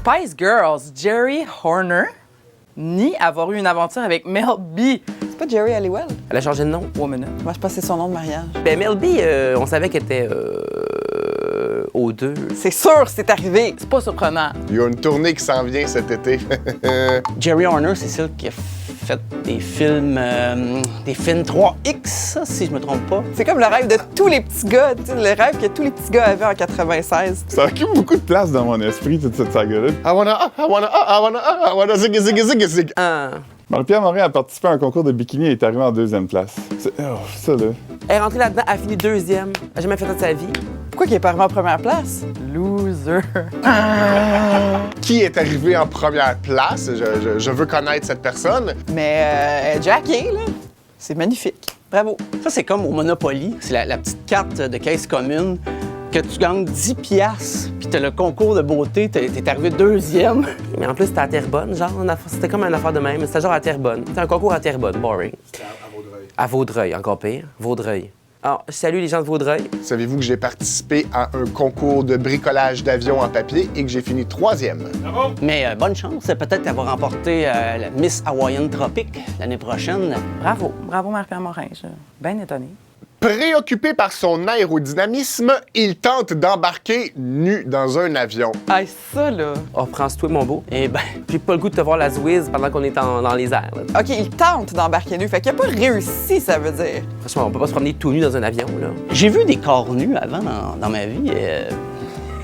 Spice Girls, Jerry Horner nie avoir eu une aventure avec Mel B. C'est pas Jerry Halliwell? Elle a changé de nom. One minute. Moi, je pense que c'est son nom de mariage. Ben, Mel B, on savait qu'elle était aux deux. C'est sûr, c'est arrivé. C'est pas surprenant. Il y a une tournée qui s'en vient cet été. Jerry Horner, c'est celle qui a fait des films 3X, si je me trompe pas. C'est comme le rêve de tous les petits gars, tu sais, le rêve que tous les petits gars avaient en 96. Ça occupe beaucoup de place dans mon esprit, toute cette saga-là. I wanna zig zig zig zig. Ah. Marie-Pierre Morin a participé à un concours de bikini et est arrivée en 2e place. Ça, là. Elle est rentrée là-dedans, elle a fini 2e. Elle a jamais fait ça de sa vie. Pourquoi il est pas arrivé en première place? Loser. Qui est arrivé en première place? Je veux connaître cette personne. Mais Jackie, là, c'est magnifique. Bravo. Ça, c'est comme au Monopoly. C'est la petite carte de caisse commune que tu gagnes 10 piastres, puis t'as le concours de beauté, t'es arrivé 2e. Mais en plus, c'était à Terrebonne, genre. C'était comme une affaire de même. C'était genre à Terrebonne. C'était un concours à Terrebonne, boring. C'était à Vaudreuil. À Vaudreuil, encore pire. Vaudreuil. Alors, je salue les gens de Vaudreuil. Savez-vous que j'ai participé à un concours de bricolage d'avions en papier et que j'ai fini 3e? Mais bonne chance, peut-être qu'elle va remporter la Miss Hawaiian Tropic l'année prochaine. Bravo. Bravo, Marie-Pierre Morin. Je suis bien étonnée. Préoccupé par son aérodynamisme, il tente d'embarquer nu dans un avion. Ah, ça, là. Oh, prends-toi, mon beau. Eh ben, J'ai pas le goût de te voir la zouise pendant qu'on est dans les airs. Là. OK, il tente d'embarquer nu. Fait qu'il a pas réussi, ça veut dire. Franchement, on peut pas se promener tout nu dans un avion, là. j'ai vu des corps nus avant dans ma vie.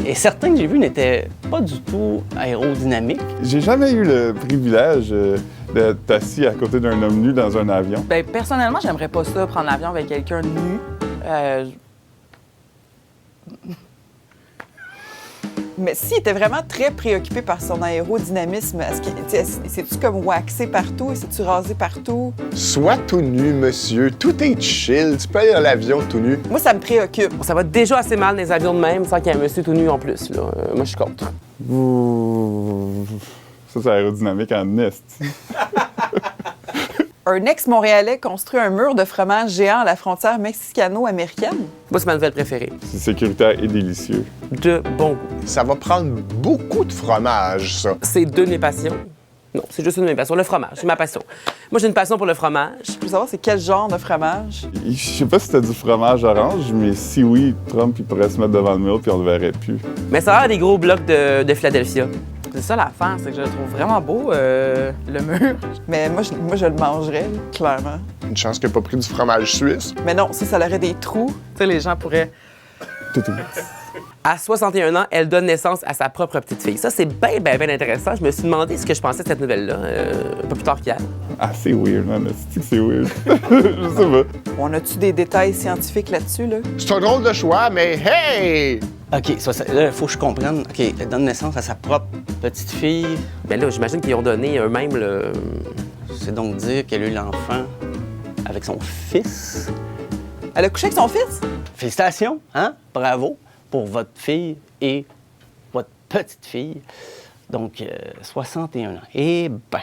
Et certains que j'ai vus n'étaient pas du tout aérodynamiques. J'ai jamais eu le privilège d'être assis à côté d'un homme nu dans un avion. Ben, personnellement, j'aimerais pas ça, prendre l'avion avec quelqu'un nu. Mais s'il était vraiment très préoccupé par son aérodynamisme, c'est-tu comme waxé partout? C'est-tu rasé partout? Sois tout nu, monsieur. Tout est chill. Tu peux aller dans l'avion tout nu. Moi, ça me préoccupe. Ça va déjà assez mal dans les avions de même sans qu'il y ait un monsieur tout nu en plus, là. Moi, je suis contre. Ouh. Ça, c'est aérodynamique en est. Un ex-Montréalais construit un mur de fromage géant à la frontière mexicano-américaine. Moi, c'est ma nouvelle préférée. C'est sécuritaire et délicieux. De bon goût. Ça va prendre beaucoup de fromage, ça. C'est deux de mes passions. Non, c'est juste une de mes passions. Le fromage, c'est ma passion. Moi, j'ai une passion pour le fromage. Je veux savoir c'est quel genre de fromage. Je sais pas si c'était du fromage orange, mais si oui, Trump, il pourrait se mettre devant le mur puis on le verrait plus. Mais ça a l'air des gros blocs de Philadelphia. C'est ça l'affaire, c'est que je le trouve vraiment beau, le mur. Mais moi, je le mangerais, clairement. Une chance qu'il n'a pas pris du fromage suisse. Mais non, si ça aurait des trous. Tu sais, les gens pourraient... Tout. À 61 ans, elle donne naissance à sa propre petite fille. Ça, c'est bien, bien, bien intéressant. Je me suis demandé ce que je pensais de cette nouvelle-là, un peu plus tard qu'hier. Assez weird, man. C'est weird. Je sais pas. On a-tu des détails scientifiques là-dessus, là? C'est un drôle de choix, mais hey! OK, là, il faut que je comprenne. OK, elle donne naissance à sa propre petite fille. Ben là, j'imagine qu'ils ont donné eux-mêmes le... C'est donc dire qu'elle a eu l'enfant avec son fils. Elle a couché avec son fils? Félicitations, hein? Bravo pour votre fille et votre petite fille. Donc, 61 ans. Eh ben,